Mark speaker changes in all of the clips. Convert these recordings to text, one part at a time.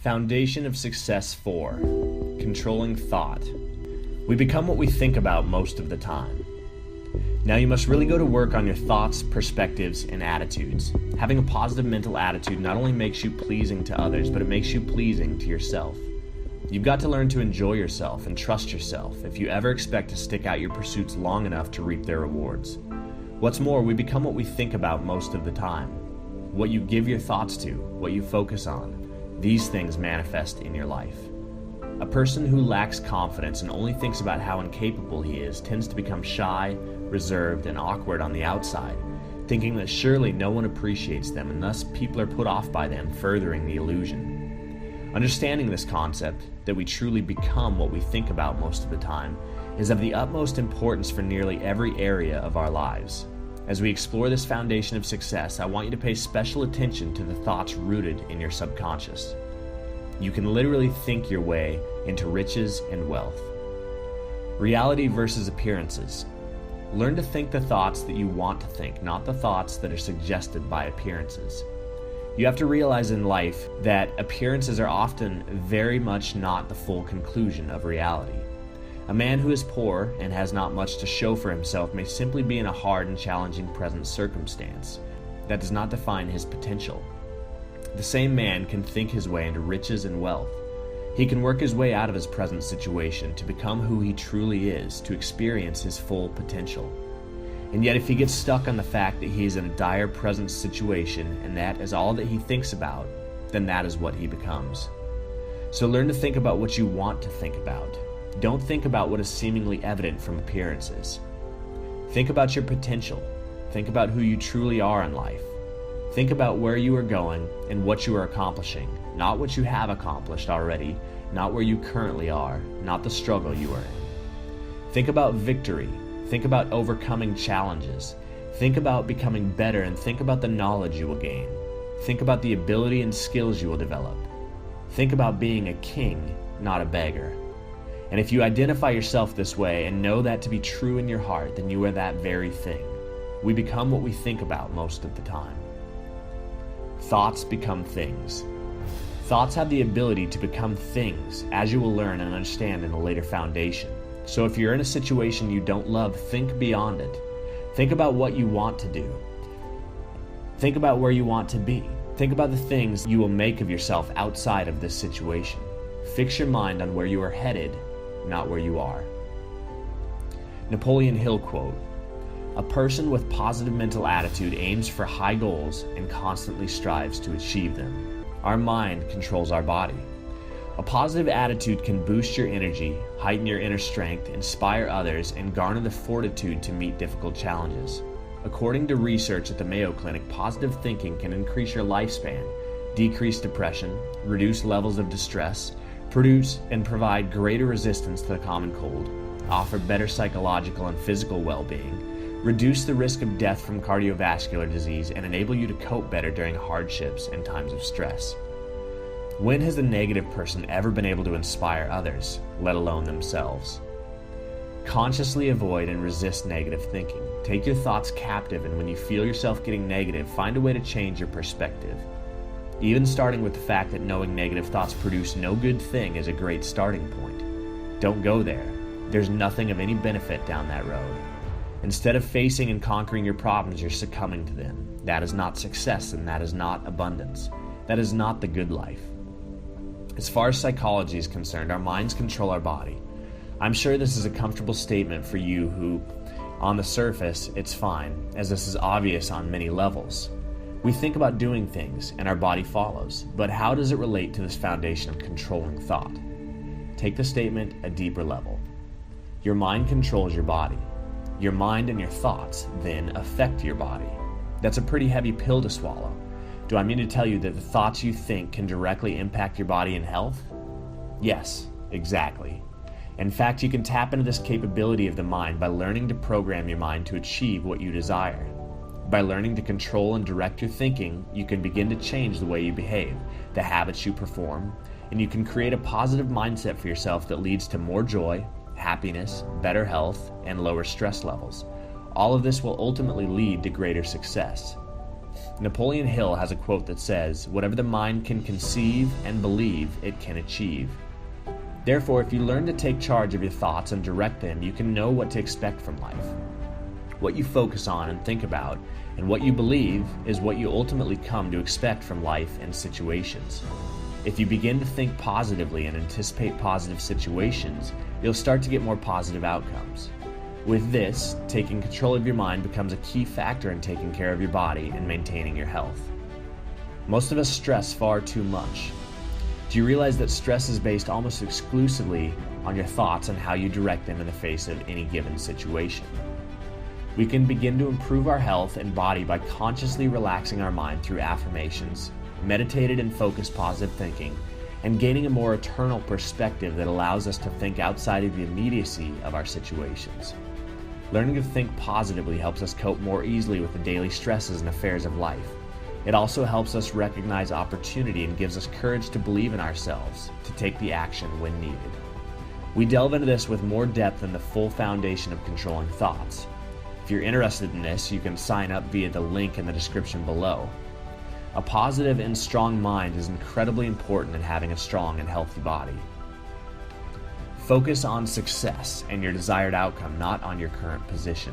Speaker 1: Foundation of Success 4. Controlling Thought. We become what we think about most of the time. Now you must really go to work on your thoughts, perspectives, and attitudes. Having a positive mental attitude not only makes you pleasing to others, but it makes you pleasing to yourself. You've got to learn to enjoy yourself and trust yourself if you ever expect to stick out your pursuits long enough to reap their rewards. What's more, we become what we think about most of the time. What you give your thoughts to, what you focus on, these things manifest in your life. A person who lacks confidence and only thinks about how incapable he is tends to become shy, reserved, and awkward on the outside, thinking that surely no one appreciates them and thus people are put off by them, furthering the illusion. Understanding this concept, that we truly become what we think about most of the time, is of the utmost importance for nearly every area of our lives. As we explore this foundation of success, I want you to pay special attention to the thoughts rooted in your subconscious. You can literally think your way into riches and wealth. Reality versus appearances. Learn to think the thoughts that you want to think, not the thoughts that are suggested by appearances. You have to realize in life that appearances are often very much not the full conclusion of reality. A man who is poor and has not much to show for himself may simply be in a hard and challenging present circumstance. That does not define his potential. The same man can think his way into riches and wealth. He can work his way out of his present situation to become who he truly is, to experience his full potential. And yet if he gets stuck on the fact that he is in a dire present situation and that is all that he thinks about, then that is what he becomes. So learn to think about what you want to think about. Don't think about what is seemingly evident from appearances. Think about your potential. Think about who you truly are in life. Think about where you are going and what you are accomplishing, not what you have accomplished already, not where you currently are, not the struggle you are in. Think about victory. Think about overcoming challenges. Think about becoming better, and think about the knowledge you will gain. Think about the ability and skills you will develop. Think about being a king, not a beggar. And if you identify yourself this way and know that to be true in your heart, then you are that very thing. We become what we think about most of the time. Thoughts become things. Thoughts have the ability to become things, as you will learn and understand in a later foundation. So if you're in a situation you don't love, think beyond it. Think about what you want to do. Think about where you want to be. Think about the things you will make of yourself outside of this situation. Fix your mind on where you are headed, not where you are. Napoleon Hill quote: "A person with positive mental attitude aims for high goals and constantly strives to achieve them." Our mind controls our body. A positive attitude can boost your energy, heighten your inner strength, inspire others, and garner the fortitude to meet difficult challenges. According to research at the Mayo Clinic, positive thinking can increase your lifespan, decrease depression, reduce levels of distress, produce and provide greater resistance to the common cold, offer better psychological and physical well-being, reduce the risk of death from cardiovascular disease, and enable you to cope better during hardships and times of stress. When has a negative person ever been able to inspire others, let alone themselves? Consciously avoid and resist negative thinking. Take your thoughts captive, and when you feel yourself getting negative, find a way to change your perspective. Even starting with the fact that knowing negative thoughts produce no good thing is a great starting point. Don't go there. There's nothing of any benefit down that road. Instead of facing and conquering your problems, you're succumbing to them. That is not success, and that is not abundance. That is not the good life. As far as psychology is concerned, our minds control our body. I'm sure this is a comfortable statement for you who, on the surface, it's fine, as this is obvious on many levels. We think about doing things, and our body follows. But how does it relate to this foundation of controlling thought? Take the statement a deeper level. Your mind controls your body. Your mind and your thoughts then affect your body. That's a pretty heavy pill to swallow. Do I mean to tell you that the thoughts you think can directly impact your body and health? Yes, exactly. In fact, you can tap into this capability of the mind by learning to program your mind to achieve what you desire. By learning to control and direct your thinking, you can begin to change the way you behave, the habits you perform, and you can create a positive mindset for yourself that leads to more joy, happiness, better health, and lower stress levels. All of this will ultimately lead to greater success. Napoleon Hill has a quote that says, "Whatever the mind can conceive and believe, it can achieve." Therefore, if you learn to take charge of your thoughts and direct them, you can know what to expect from life. What you focus on and think about, and what you believe, is what you ultimately come to expect from life and situations. If you begin to think positively and anticipate positive situations, you'll start to get more positive outcomes. With this, taking control of your mind becomes a key factor in taking care of your body and maintaining your health. Most of us stress far too much. Do you realize that stress is based almost exclusively on your thoughts and how you direct them in the face of any given situation? We can begin to improve our health and body by consciously relaxing our mind through affirmations, meditated and focused positive thinking, and gaining a more eternal perspective that allows us to think outside of the immediacy of our situations. Learning to think positively helps us cope more easily with the daily stresses and affairs of life. It also helps us recognize opportunity and gives us courage to believe in ourselves, to take the action when needed. We delve into this with more depth in the full foundation of controlling thoughts. If you're interested in this, you can sign up via the link in the description below. A positive and strong mind is incredibly important in having a strong and healthy body. Focus on success and your desired outcome, not on your current position.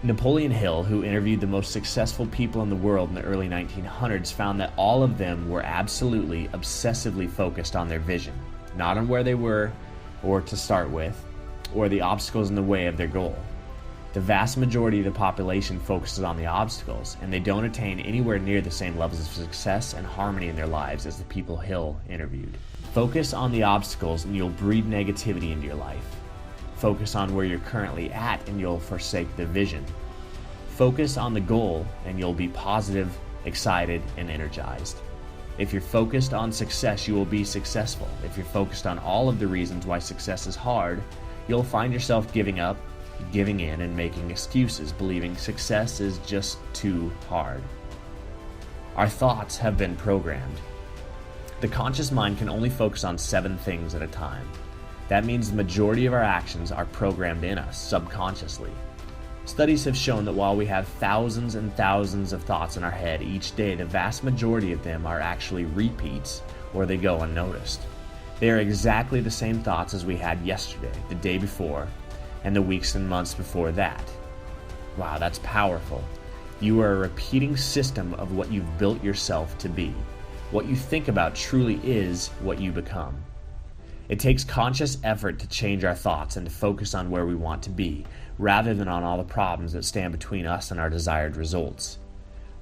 Speaker 1: Napoleon Hill, who interviewed the most successful people in the world in the early 1900s, found that all of them were absolutely, obsessively focused on their vision, not on where they were, or to start with, or the obstacles in the way of their goal. The vast majority of the population focuses on the obstacles, and they don't attain anywhere near the same levels of success and harmony in their lives as the people Hill interviewed. Focus on the obstacles and you'll breed negativity into your life. Focus on where you're currently at and you'll forsake the vision. Focus on the goal and you'll be positive, excited, and energized. If you're focused on success, you will be successful. If you're focused on all of the reasons why success is hard, you'll find yourself giving up, giving in, and making excuses, believing success is just too hard. Our thoughts have been programmed. The conscious mind can only focus on 7 things at a time. That means the majority of our actions are programmed in us subconsciously. Studies have shown that while we have thousands and thousands of thoughts in our head each day, the vast majority of them are actually repeats, or they go unnoticed. They are exactly the same thoughts as we had yesterday, the day before, and the weeks and months before that. Wow, that's powerful. You are a repeating system of what you've built yourself to be. What you think about truly is what you become. It takes conscious effort to change our thoughts and to focus on where we want to be, rather than on all the problems that stand between us and our desired results.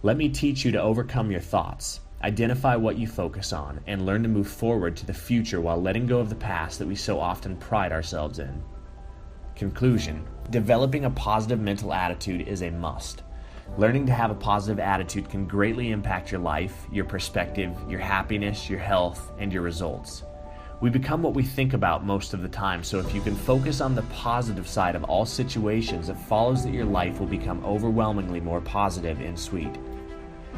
Speaker 1: Let me teach you to overcome your thoughts, identify what you focus on, and learn to move forward to the future while letting go of the past that we so often pride ourselves in. Conclusion: developing a positive mental attitude is a must. Learning to have a positive attitude can greatly impact your life, your perspective, your happiness, your health, and your results. We become what we think about most of the time, so if you can focus on the positive side of all situations, it follows that your life will become overwhelmingly more positive and sweet.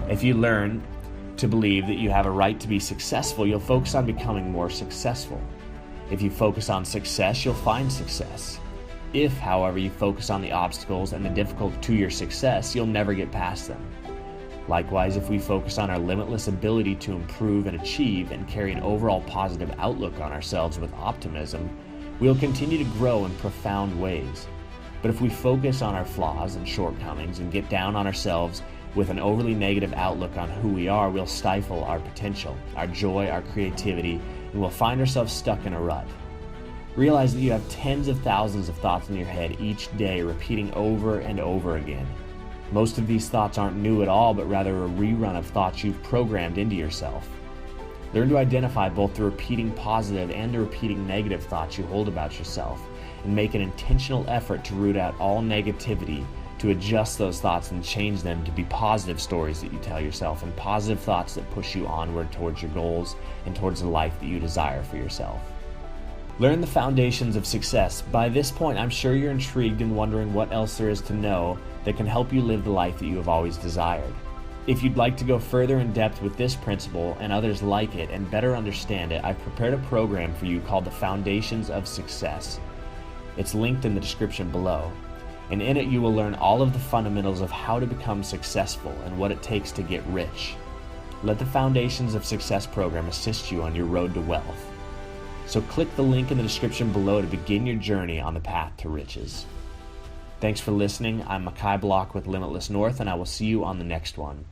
Speaker 1: If you learn to believe that you have a right to be successful, you'll focus on becoming more successful. If you focus on success, you'll find success. If, however, you focus on the obstacles and the difficult to your success, you'll never get past them. Likewise, if we focus on our limitless ability to improve and achieve and carry an overall positive outlook on ourselves with optimism, we'll continue to grow in profound ways. But if we focus on our flaws and shortcomings and get down on ourselves with an overly negative outlook on who we are, we'll stifle our potential, our joy, our creativity, and we'll find ourselves stuck in a rut. Realize that you have tens of thousands of thoughts in your head each day, repeating over and over again. Most of these thoughts aren't new at all, but rather a rerun of thoughts you've programmed into yourself. Learn to identify both the repeating positive and the repeating negative thoughts you hold about yourself, and make an intentional effort to root out all negativity, to adjust those thoughts and change them to be positive stories that you tell yourself, and positive thoughts that push you onward towards your goals and towards the life that you desire for yourself. Learn the foundations of success. By this point, I'm sure you're intrigued and wondering what else there is to know that can help you live the life that you have always desired. If you'd like to go further in depth with this principle and others like it and better understand it, I've prepared a program for you called the Foundations of Success. It's linked in the description below. And in it you will learn all of the fundamentals of how to become successful and what it takes to get rich. Let the Foundations of Success program assist you on your road to wealth. So click the link in the description below to begin your journey on the path to riches. Thanks for listening. I'm Makai Block with Limitless North, and I will see you on the next one.